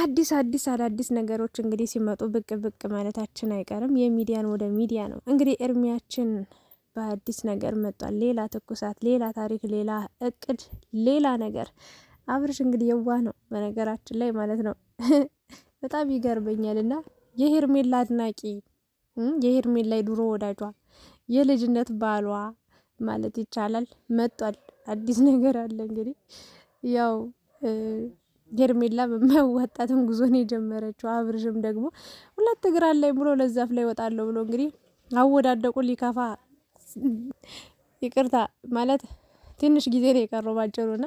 አዳዲስ ነገሮች እንግዲህ ሲመጡ ብቅ ብቅ ማለታችን አይቀርም። የሚዲያን ወደ ሚዲያ ነው እንግዲህ እርሚያችን በአዲስ ነገር መጧል። ሌላ ትኩሳት፣ ሌላ ታሪክ፣ ሌላ እቅድ፣ ሌላ ነገር። አብርሽ እንግዲህ የዋህ ነው በነገራችን ላይ ማለት ነው። በጣም ይገርመኛል። እና የሄርሜላ አድናቂ የሄርሜላ ድሮ ወዳጇ የልጅነት ባሏ ማለት ይቻላል መጧል። አዲስ ነገር አለ እንግዲህ ያው ሄርሜላ በማያዋጣትም ጉዞ ነው የጀመረችው። አብርሽም ደግሞ ሁለት እግር አለኝ ብሎ ለዛፍ ላይ ወጣለሁ ብሎ እንግዲህ አወዳደቁ ሊከፋ ይቅርታ ማለት ትንሽ ጊዜ ነው የቀረው ባጭሩና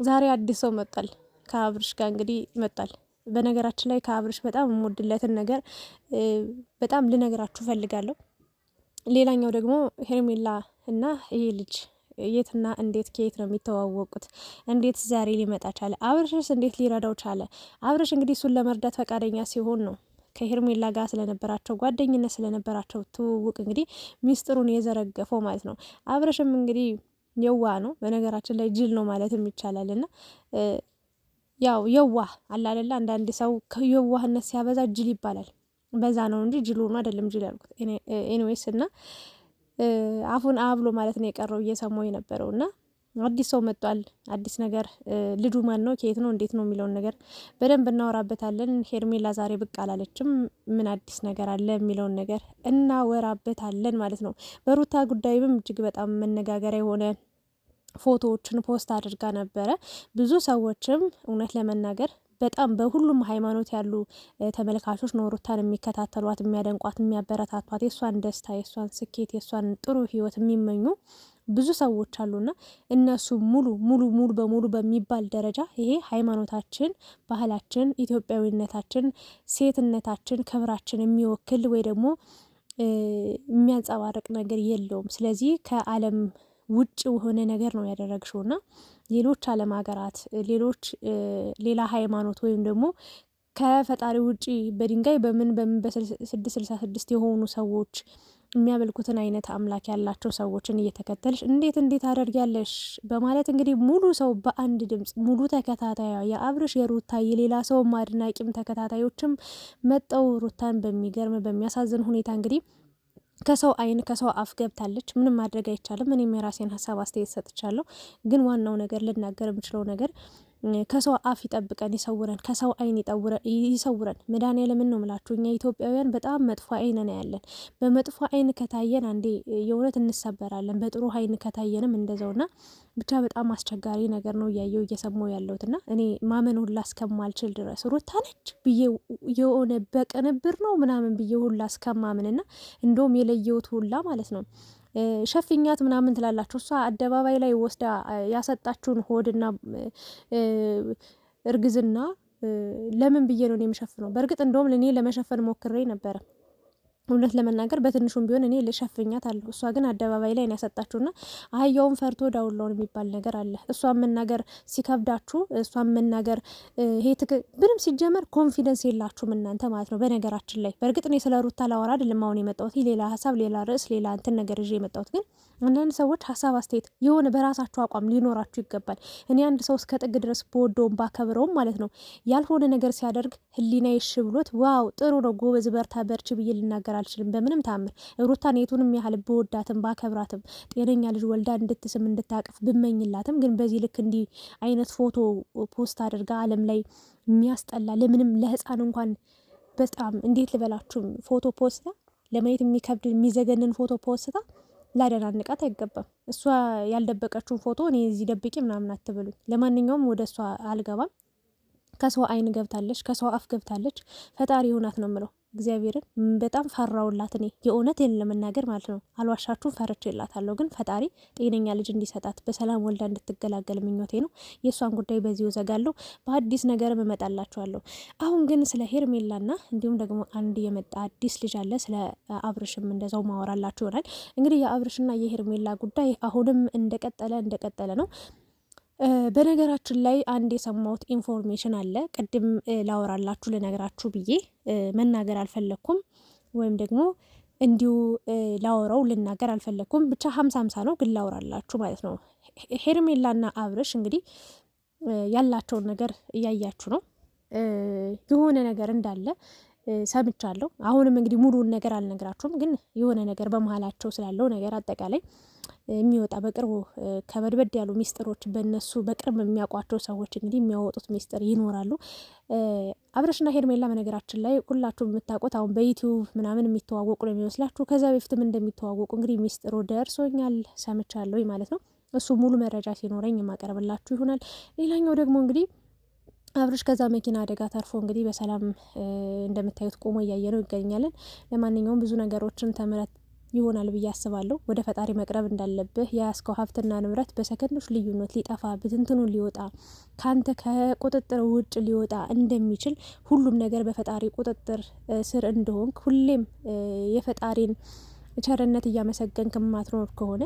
ዛሬ አዲስ ሰው መጣል ከአብርሽ ጋር እንግዲህ መጣል። በነገራችን ላይ ከአብርሽ በጣም የምወድለትን ነገር በጣም ልነግራችሁ ፈልጋለሁ። ሌላኛው ደግሞ ሄርሜላ እና ይሄ ልጅ የትና እንዴት ከየት ነው የሚተዋወቁት? እንዴት ዛሬ ሊመጣ ቻለ? አብርሽስ እንዴት ሊረዳው ቻለ? አብርሽ እንግዲህ እሱን ለመርዳት ፈቃደኛ ሲሆን ነው ከሄርሜላ ጋር ስለነበራቸው ጓደኝነት ስለነበራቸው ትውውቅ እንግዲህ ሚስጥሩን የዘረገፈው ማለት ነው። አብርሽም እንግዲህ የዋ ነው በነገራችን ላይ ጅል ነው ማለትም ይቻላል። እና ያው የዋህ አላለላ አንዳንድ ሰው የዋህነት ሲያበዛ ጅል ይባላል። በዛ ነው እንጂ ጅል ሆኖ አይደለም ጅል ያልኩት። ኤኒዌይስ እና አፉን አብሎ ማለት ነው የቀረው እየሰማው የነበረው እና አዲስ ሰው መጧል። አዲስ ነገር ልጁ ማን ነው ከየት ነው እንዴት ነው የሚለውን ነገር በደንብ እናወራበታለን። ሄርሜላ ዛሬ ብቅ አላለችም። ምን አዲስ ነገር አለ የሚለውን ነገር እናወራበታለን ማለት ነው። በሩታ ጉዳይም እጅግ በጣም መነጋገሪያ የሆነ ፎቶዎችን ፖስት አድርጋ ነበረ። ብዙ ሰዎችም እውነት ለመናገር በጣም በሁሉም ሃይማኖት ያሉ ተመልካቾች ነው ሩታን የሚከታተሏት፣ የሚያደንቋት፣ የሚያበረታቷት የእሷን ደስታ፣ የእሷን ስኬት፣ የእሷን ጥሩ ህይወት የሚመኙ ብዙ ሰዎች አሉና እነሱ ሙሉ በሙሉ በሚባል ደረጃ ይሄ ሃይማኖታችን፣ ባህላችን፣ ኢትዮጵያዊነታችን፣ ሴትነታችን፣ ክብራችን የሚወክል ወይ ደግሞ የሚያንጸባርቅ ነገር የለውም። ስለዚህ ከዓለም ውጭ የሆነ ነገር ነው ያደረግሽውና ሌሎች ዓለም ሀገራት ሌላ ሃይማኖት ወይም ደግሞ ከፈጣሪ ውጪ በድንጋይ በምን በ666 የሆኑ ሰዎች የሚያመልኩትን አይነት አምላክ ያላቸው ሰዎችን እየተከተልሽ እንዴት አደርጊያለሽ በማለት እንግዲህ ሙሉ ሰው በአንድ ድምጽ ሙሉ ተከታታያ የአብርሽ የሩታ የሌላ ሰው አድናቂም ተከታታዮችም መጠው ሩታን በሚገርም በሚያሳዝን ሁኔታ እንግዲህ ከሰው አይን ከሰው አፍ ገብታለች። ምንም ማድረግ አይቻልም። እኔም የራሴን ሀሳብ አስተያየት ሰጥቻለሁ። ግን ዋናው ነገር ልናገር የምችለው ነገር ከሰው አፍ ይጠብቀን፣ ይሰውረን፣ ከሰው አይን ይሰውረን። መድኃኒዓለምን ነው ምላችሁ። እኛ ኢትዮጵያውያን በጣም መጥፎ አይን ነው ያለን። በመጥፎ አይን ከታየን አንዴ የእውነት እንሰበራለን፣ በጥሩ አይን ከታየንም እንደዛውና ብቻ በጣም አስቸጋሪ ነገር ነው እያየው እየሰማው ያለሁትና እኔ ማመን ሁላ እስከማልችል ድረስ ሩታ ነች ብዬ የሆነ በቅንብር ነው ምናምን ብዬ ሁላ እስከማምንና እንደውም የለየውት ሁላ ማለት ነው ሸፍኛት ምናምን ትላላችሁ። እሷ አደባባይ ላይ ወስዳ ያሰጣችሁን ሆድና እርግዝና ለምን ብዬ ነው የምሸፍነው? በእርግጥ እንደውም እኔ ለመሸፈን ሞክሬ ነበረ እውነት ለመናገር በትንሹም ቢሆን እኔ ልሸፍኛት አለሁ። እሷ ግን አደባባይ ላይ ነው ያሰጣችሁና አህያውን ፈርቶ ዳውላውን የሚባል ነገር አለ። እሷን መናገር ሲከብዳችሁ፣ እሷን መናገር ይሄ ምንም ሲጀመር ኮንፊደንስ የላችሁም እናንተ ማለት ነው። በነገራችን ላይ በእርግጥ እኔ ስለ ሩታ ላወራ አይደለም አሁን የመጣሁት፣ ሌላ ሀሳብ፣ ሌላ ርዕስ፣ ሌላ እንትን ነገር ይዤ የመጣሁት ግን አንዳንድ ሰዎች ሀሳብ አስተያየት የሆነ በራሳችሁ አቋም ሊኖራችሁ ይገባል። እኔ አንድ ሰው እስከ ጥግ ድረስ በወደውም ባከብረውም ማለት ነው ያልሆነ ነገር ሲያደርግ ህሊና ይሽ ብሎት ዋው ጥሩ ነው ጎበዝ በርታ በርች ብዬ ልናገር አልችልም በምንም ታምር። ሩታን የቱንም ያህል በወዳትም ባከብራትም ጤነኛ ልጅ ወልዳ እንድትስም እንድታቅፍ ብመኝላትም ግን በዚህ ልክ እንዲህ አይነት ፎቶ ፖስት አድርጋ ዓለም ላይ የሚያስጠላ ለምንም ለህፃን እንኳን በጣም እንዴት ልበላችሁም ፎቶ ፖስታ ለማየት የሚከብድ የሚዘገንን ፎቶ ፖስታ ላደናንቃት አይገባም። እሷ ያልደበቀችውን ፎቶ እኔ እዚህ ደብቄ ምናምን አትበሉኝ። ለማንኛውም ወደ እሷ አልገባም። ከሰው አይን ገብታለች፣ ከሰው አፍ ገብታለች። ፈጣሪ ይሁናት ነው የምለው። እግዚአብሔርን በጣም ፈራውላት እኔ የእውነት ለመናገር ማለት ነው። አልዋሻችሁም፣ ፈርቼላታለሁ። ግን ፈጣሪ ጤነኛ ልጅ እንዲሰጣት በሰላም ወልዳ እንድትገላገል ምኞቴ ነው። የእሷን ጉዳይ በዚሁ ዘጋለሁ። በአዲስ ነገርም እመጣላችኋለሁ። አሁን ግን ስለ ሄርሜላና እንዲሁም ደግሞ አንድ የመጣ አዲስ ልጅ አለ። ስለ አብርሽም እንደዛው ማወራላችሁ ይሆናል። እንግዲህ የአብርሽና የሄርሜላ ጉዳይ አሁንም እንደቀጠለ ነው። በነገራችን ላይ አንድ የሰማሁት ኢንፎርሜሽን አለ። ቅድም ላወራላችሁ ልነግራችሁ ብዬ መናገር አልፈለኩም፣ ወይም ደግሞ እንዲሁ ላወራው ልናገር አልፈለኩም። ብቻ 50-50 ነው፣ ግን ላወራላችሁ ማለት ነው። ሄርሜላና አብርሽ እንግዲህ ያላቸውን ነገር እያያችሁ ነው። የሆነ ነገር እንዳለ ሰምቻለሁ። አሁንም እንግዲህ ሙሉውን ነገር አልነግራችሁም፣ ግን የሆነ ነገር በመሀላቸው ስላለው ነገር አጠቃላይ የሚወጣ በቅርቡ ከበድበድ ያሉ ሚስጥሮች በእነሱ በቅርብ የሚያውቋቸው ሰዎች እንግዲህ የሚያወጡት ሚስጥር ይኖራሉ። አብርሽና ሄርሜላ በነገራችን ላይ ሁላችሁም የምታውቁት አሁን በዩቲዩብ ምናምን የሚተዋወቁ ነው የሚመስላችሁ። ከዛ በፊትም እንደሚተዋወቁ እንግዲህ ሚስጥሩ ደርሶኛል፣ ሰምቻለሁ ማለት ነው። እሱ ሙሉ መረጃ ሲኖረኝ የማቀርብላችሁ ይሆናል። ሌላኛው ደግሞ እንግዲህ አብርሽ ከዛ መኪና አደጋ ተርፎ እንግዲህ በሰላም እንደምታዩት ቆሞ እያየ ነው ይገኛለን። ለማንኛውም ብዙ ነገሮችን ተምረት ይሆናል ብዬ አስባለሁ። ወደ ፈጣሪ መቅረብ እንዳለብህ፣ የያዝከው ሀብትና ንብረት በሰከንዶች ልዩነት ሊጠፋ ብትንትኑን ሊወጣ ካንተ ከቁጥጥር ውጭ ሊወጣ እንደሚችል ሁሉም ነገር በፈጣሪ ቁጥጥር ስር እንደሆንክ ሁሌም የፈጣሪን ቸርነት እያመሰገንክ ማትኖር ከሆነ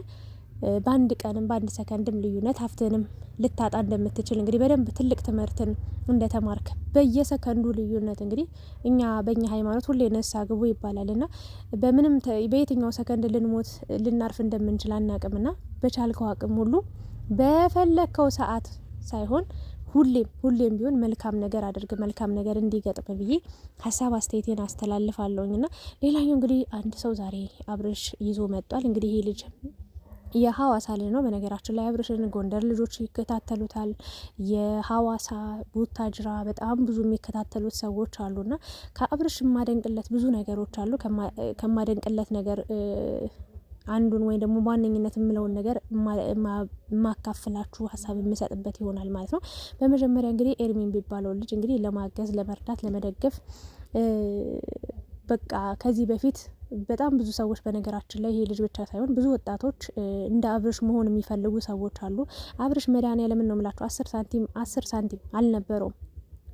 በአንድ ቀንም በአንድ ሰከንድም ልዩነት ሀብትንም ልታጣ እንደምትችል እንግዲህ በደንብ ትልቅ ትምህርትን እንደተማርክ በየሰከንዱ ልዩነት እንግዲህ እኛ በእኛ ሃይማኖት ሁሌ ንስሐ ግቡ ይባላል እና በምንም በየትኛው ሰከንድ ልንሞት ልናርፍ እንደምንችል አናቅምና በቻልከው አቅም ሁሉ በፈለግከው ሰዓት ሳይሆን ሁሌም ቢሆን መልካም ነገር አድርግ፣ መልካም ነገር እንዲገጥም ብዬ ሀሳብ አስተያየቴን አስተላልፋለሁኝ። ና ሌላኛው እንግዲህ አንድ ሰው ዛሬ አብርሽ ይዞ መጧል። እንግዲህ ይሄ ልጅ የሀዋሳ ልጅ ነው። በነገራችን ላይ አብርሽን ጎንደር ልጆች ይከታተሉታል። የሀዋሳ ቡታጅራ በጣም ብዙ የሚከታተሉት ሰዎች አሉና ከአብርሽ የማደንቅለት ብዙ ነገሮች አሉ። ከማደንቅለት ነገር አንዱን ወይም ደግሞ በዋነኝነት የምለውን ነገር የማካፍላችሁ ሀሳብ የምሰጥበት ይሆናል ማለት ነው። በመጀመሪያ እንግዲህ ኤርሚን ቢባለው ልጅ እንግዲህ ለማገዝ ለመርዳት ለመደገፍ በቃ ከዚህ በፊት በጣም ብዙ ሰዎች በነገራችን ላይ ይሄ ልጅ ብቻ ሳይሆን ብዙ ወጣቶች እንደ አብርሽ መሆን የሚፈልጉ ሰዎች አሉ። አብርሽ መድኃኒዓለምን ነው የምላቸው 10 ሳንቲም አልነበረውም።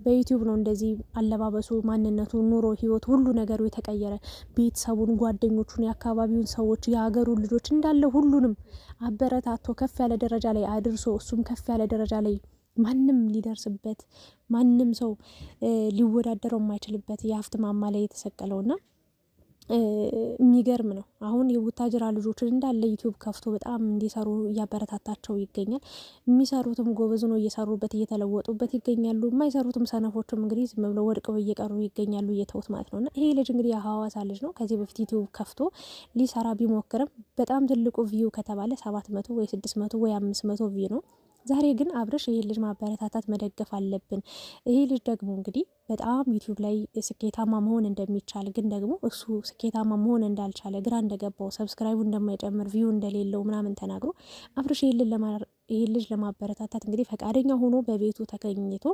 በዩቲዩብ ነው እንደዚህ አለባበሱ፣ ማንነቱ፣ ኑሮ፣ ህይወት ሁሉ ነገሩ የተቀየረ። ቤተሰቡን፣ ጓደኞቹን፣ የአካባቢውን ሰዎች፣ የሀገሩን ልጆች እንዳለ ሁሉንም አበረታቶ ከፍ ያለ ደረጃ ላይ አድርሶ እሱም ከፍ ያለ ደረጃ ላይ ማንም ሊደርስበት ማንም ሰው ሊወዳደረው የማይችልበት የሀብት ማማ ላይ የተሰቀለውና የሚገርም ነው። አሁን የቡታጅራ ልጆችን እንዳለ ዩቲዩብ ከፍቶ በጣም እንዲሰሩ እያበረታታቸው ይገኛል። የሚሰሩትም ጎበዝ ነው፣ እየሰሩበት እየተለወጡበት ይገኛሉ። የማይሰሩትም ሰነፎችም እንግዲህ ዝም ብለው ወድቀው እየቀሩ ይገኛሉ፣ እየተውት ማለት ነው። እና ይሄ ልጅ እንግዲህ የሀዋሳ ልጅ ነው። ከዚህ በፊት ዩቲዩብ ከፍቶ ሊሰራ ቢሞክርም በጣም ትልቁ ቪው ከተባለ 700 ወይ 600 ወይ 500 ቪው ነው። ዛሬ ግን አብርሽ ይሄ ልጅ ማበረታታት መደገፍ አለብን። ይሄ ልጅ ደግሞ እንግዲህ በጣም ዩቲዩብ ላይ ስኬታማ መሆን እንደሚቻል ግን ደግሞ እሱ ስኬታማ መሆን እንዳልቻለ ግራ እንደገባው ሰብስክራይቡ እንደማይጨምር ቪው እንደሌለው ምናምን ተናግሮ አብርሽ ይሄ ልጅ ለማበረታታት እንግዲህ ፈቃደኛ ሆኖ በቤቱ ተገኝቶ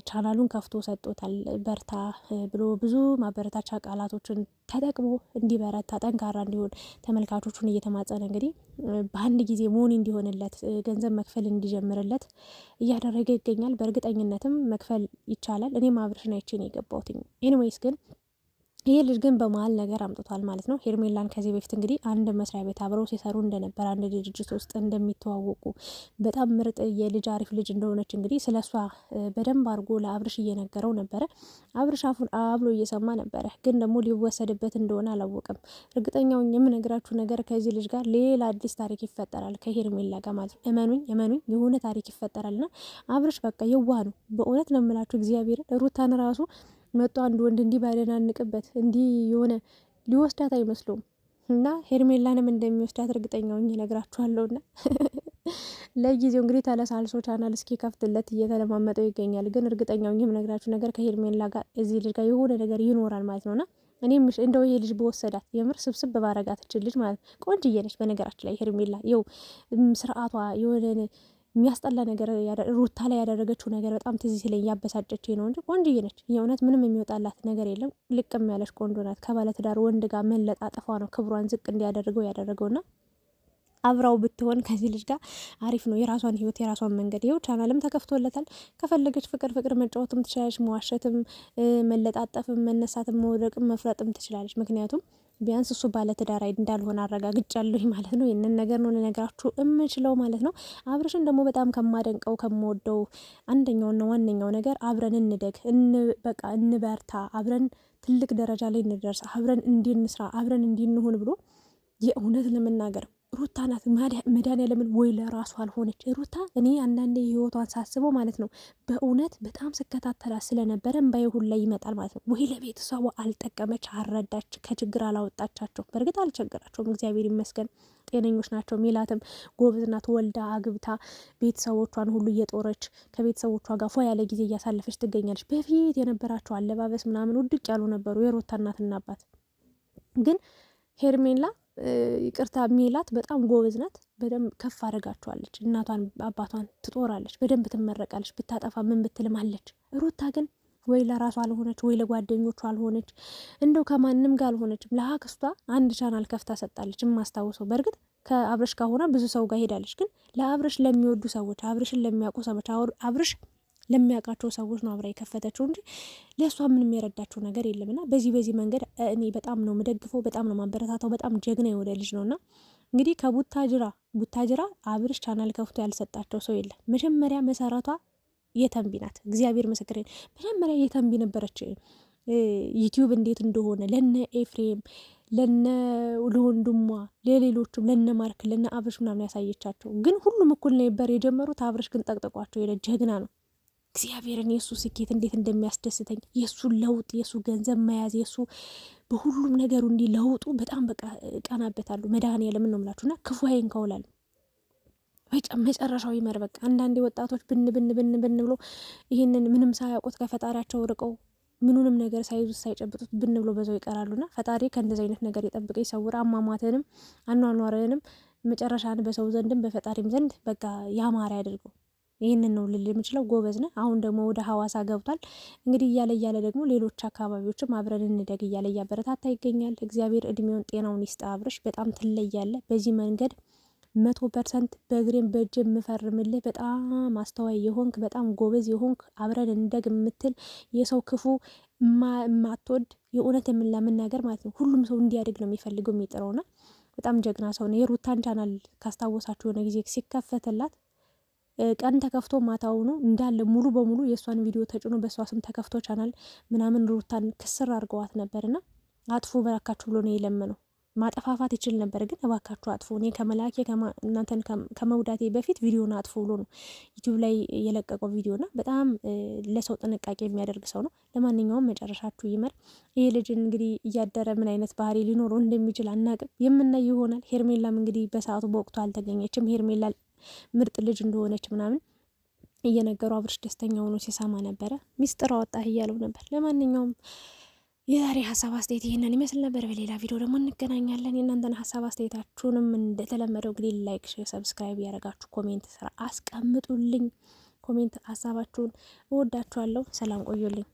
ቻናሉን ከፍቶ ሰጥቶታል። በርታ ብሎ ብዙ ማበረታቻ ቃላቶችን ተጠቅሞ እንዲበረታ ጠንካራ እንዲሆን ተመልካቾቹን እየተማጸነ እንግዲህ በአንድ ጊዜ መሆን እንዲሆንለት ገንዘብ መክፈል እንዲጀምርለት እያደረገ ይገኛል። በእርግጠኝነትም መክፈል ይቻላል። እኔም አብርሽን አይቼ ነው የገባሁት። ኤኒዌይስ ግን ይሄ ልጅ ግን በመሀል ነገር አምጥቷል ማለት ነው። ሄርሜላን ከዚህ በፊት እንግዲህ አንድ መስሪያ ቤት አብረው ሲሰሩ እንደነበር አንድ ድርጅት ውስጥ እንደሚተዋወቁ በጣም ምርጥ የልጅ አሪፍ ልጅ እንደሆነች እንግዲህ ስለ እሷ በደንብ አድርጎ ለአብርሽ እየነገረው ነበረ። አብርሽ አፉን አብሎ እየሰማ ነበረ፣ ግን ደግሞ ሊወሰድበት እንደሆነ አላወቅም። እርግጠኛው የምነግራችሁ ነገር ከዚህ ልጅ ጋር ሌላ አዲስ ታሪክ ይፈጠራል ከሄርሜላ ጋር ማለት ነው። እመኑኝ የሆነ ታሪክ ይፈጠራል እና አብርሽ በቃ የዋህ ነው። በእውነት ነው የምላችሁ እግዚአብሔርን ሩታን ራሱ መጥቶ አንድ ወንድ እንዲህ ባደናንቅበት እንዲህ የሆነ ሊወስዳት አይመስለውም እና ሄርሜላንም እንደሚወስዳት እርግጠኛውን እነግራችኋለሁና ለጊዜው እንግዲህ ተለሳልሶ ቻናል እስኪ ከፍትለት እየተለማመጠው ይገኛል። ግን እርግጠኛው የምነግራችሁ ነገር ከሄርሜላ ጋር እዚህ ልጅ ጋር የሆነ ነገር ይኖራል ማለት ነውና እኔም እንደው ይሄ ልጅ በወሰዳት የምር ስብስብ ባረጋት እችል ልጅ ማለት ቆንጅዬ ነች። በነገራችን ላይ ሄርሜላ ይኸው ስርዓቷ የሆነ የሚያስጠላ ነገር ሩታ ላይ ያደረገችው ነገር በጣም ትዝ ሲለኝ ያበሳጨች ነው እንጂ ቆንጆዬ ነች። የእውነት ምንም የሚወጣላት ነገር የለም። ልቅም ያለች ቆንጆ ናት። ከባለትዳር ወንድ ጋር መለጣጠፏ ነው ክብሯን ዝቅ እንዲያደርገው ያደረገውና አብራው ብትሆን ከዚህ ልጅ ጋር አሪፍ ነው። የራሷን ህይወት የራሷን መንገድ ይኸው ቻናልም ተከፍቶለታል። ከፈለገች ፍቅር መጫወትም ትችላለች። መዋሸትም፣ መለጣጠፍም፣ መነሳትም፣ መውደቅም መፍረጥም ትችላለች። ምክንያቱም ቢያንስ እሱ ባለትዳር እንዳልሆነ አረጋግጫለሁኝ ማለት ነው። ይህንን ነገር ነው ልነግራችሁ የምችለው ማለት ነው። አብርሽን ደግሞ በጣም ከማደንቀው ከምወደው አንደኛውና ዋነኛው ነገር አብረን እንደግ፣ በቃ እንበርታ፣ አብረን ትልቅ ደረጃ ላይ እንደርስ፣ አብረን እንዲንስራ፣ አብረን እንዲንሆን ብሎ የእውነት ለመናገር ሩታ ናት መድኃኒዓለምን ወይ ለራሱ አልሆነች ሩታ። እኔ አንዳንዴ ህይወቷን ሳስበው ማለት ነው በእውነት በጣም ስከታተላት ስለነበረ እምባዬ ሁላ ይመጣል ማለት ነው። ወይ ለቤተሰቡ አልጠቀመች፣ አልረዳች፣ ከችግር አላወጣቻቸው። በእርግጥ አልቸገራቸውም፣ እግዚአብሔር ይመስገን ጤነኞች ናቸው። ሜላትም ጎበዝ ናት፣ ወልዳ አግብታ ቤተሰቦቿን ሁሉ እየጦረች ከቤተሰቦቿ ጋር ፎ ያለ ጊዜ እያሳለፈች ትገኛለች። በፊት የነበራቸው አለባበስ ምናምን ውድቅ ያሉ ነበሩ የሩታ እናትና አባት። ግን ሄርሜላ ይቅርታ ሜላት በጣም ጎበዝ ናት። በደንብ ከፍ አድርጋቸዋለች። እናቷን አባቷን ትጦራለች፣ በደንብ ትመረቃለች። ብታጠፋ ምን ብትልም አለች። ሩታ ግን ወይ ለራሷ አልሆነች፣ ወይ ለጓደኞቿ አልሆነች፣ እንደው ከማንም ጋር አልሆነችም። ለአክስቷ አንድ ቻናል ከፍታ ሰጣለች የማስታውሰው። በእርግጥ ከአብረሽ ጋር ሆና ብዙ ሰው ጋር ሄዳለች። ግን ለአብረሽ ለሚወዱ ሰዎች፣ አብረሽን ለሚያውቁ ሰዎች፣ አብረሽ ለሚያውቃቸው ሰዎች ነው አብራ የከፈተችው እንጂ ለእሷ ምንም የረዳቸው ነገር የለምና በዚህ መንገድ እኔ በጣም ነው የምደግፈው፣ በጣም ነው ማበረታታው። በጣም ጀግና የወደ ልጅ ነውና እንግዲህ ከቡታጅራ አብርሽ ቻናል ከፍቶ ያልሰጣቸው ሰው የለም። መጀመሪያ መሰረቷ የተንቢ ናት። እግዚአብሔር ምስክሬን፣ መጀመሪያ የተንቢ ነበረች። ዩቲዩብ እንዴት እንደሆነ ለነ ኤፍሬም ለወንድሟ ለሌሎቹም ለነ ማርክ ለነ አብርሽ ምናምን ያሳየቻቸው። ግን ሁሉም እኩል ነበር የጀመሩት። አብርሽ ግን ጠቅጥቋቸው የለ ጀግና ነው። እግዚአብሔርን የእሱ ስኬት እንዴት እንደሚያስደስተኝ የእሱ ለውጥ፣ የእሱ ገንዘብ መያዝ፣ የእሱ በሁሉም ነገሩ እንዲህ ለውጡ በጣም በቃ እቀናበታለሁ። መድኃኒዓለምን ነው የምላችሁና ክፉ አይንከውላል መጨረሻው ይመር። በቃ አንዳንዴ ወጣቶች ብን ብሎ ይህንን ምንም ሳያውቁት ከፈጣሪያቸው ርቀው ምኑንም ነገር ሳይዙት ሳይጨብጡት ብን ብሎ በዛው ይቀራሉና ፈጣሪ ከእንደዚህ አይነት ነገር የጠብቀ ይሰውር። አሟሟትንም አኗኗርንም መጨረሻን በሰው ዘንድም በፈጣሪም ዘንድ በቃ ያማረ ያድርገው። ይህንን ነው ልል የምችለው። ጎበዝ ነህ። አሁን ደግሞ ወደ ሀዋሳ ገብቷል። እንግዲህ እያለ ደግሞ ሌሎች አካባቢዎችም አብረን እንደግ እያለ እያበረታታ ይገኛል። እግዚአብሔር እድሜውን ጤናውን ይስጥ። አብርሽ በጣም ትለያለ። በዚህ መንገድ 100% በእግሬን በእጅ የምፈርምልህ በጣም አስተዋይ የሆንክ በጣም ጎበዝ የሆንክ አብረን እንደግ የምትል የሰው ክፉ ማትወድ የእውነት የምናገር ማለት ነው። ሁሉም ሰው እንዲያድግ ነው የሚፈልገው የሚጥረውና በጣም ጀግና ሰው ነው። የሩታን ቻናል ካስታወሳችሁ የሆነ ጊዜ ሲከፈትላት ቀን ተከፍቶ ማታውኑ እንዳለ ሙሉ በሙሉ የእሷን ቪዲዮ ተጭኖ በእሷ ስም ተከፍቶ ቻናል ምናምን ሩታን ክስር አድርገዋት ነበርና አጥፎ በራካችሁ ብሎ ነው የለመነው። ማጠፋፋት ይችል ነበር፣ ግን እባካችሁ አጥፎ እኔ ከመላኬ እናንተን ከመውዳቴ በፊት ቪዲዮን አጥፎ ብሎ ነው ዩቲዩብ ላይ የለቀቀው ቪዲዮና በጣም ለሰው ጥንቃቄ የሚያደርግ ሰው ነው። ለማንኛውም መጨረሻችሁ ይመር። ይሄ ልጅ እንግዲህ እያደረ ምን አይነት ባህሪ ሊኖረው እንደሚችል አናቅም፣ የምናይ ይሆናል። ሄርሜላም እንግዲህ በሰዓቱ በወቅቱ አልተገኘችም። ሄርሜላ ምርጥ ልጅ እንደሆነች ምናምን እየነገሩ አብርሽ ደስተኛ ሆኖ ሲሰማ ነበረ። ሚስጥር አወጣህ እያለው ነበር። ለማንኛውም የዛሬ ሀሳብ አስተያየት ይህንን ይመስል ነበር። በሌላ ቪዲዮ ደግሞ እንገናኛለን። የእናንተን ሀሳብ አስተያየታችሁንም እንደተለመደው እንግዲህ ላይክ፣ ሰብስክራይብ ያደረጋችሁ ኮሜንት ስራ አስቀምጡልኝ። ኮሜንት ሀሳባችሁን እወዳችኋለሁ። ሰላም ቆዩልኝ።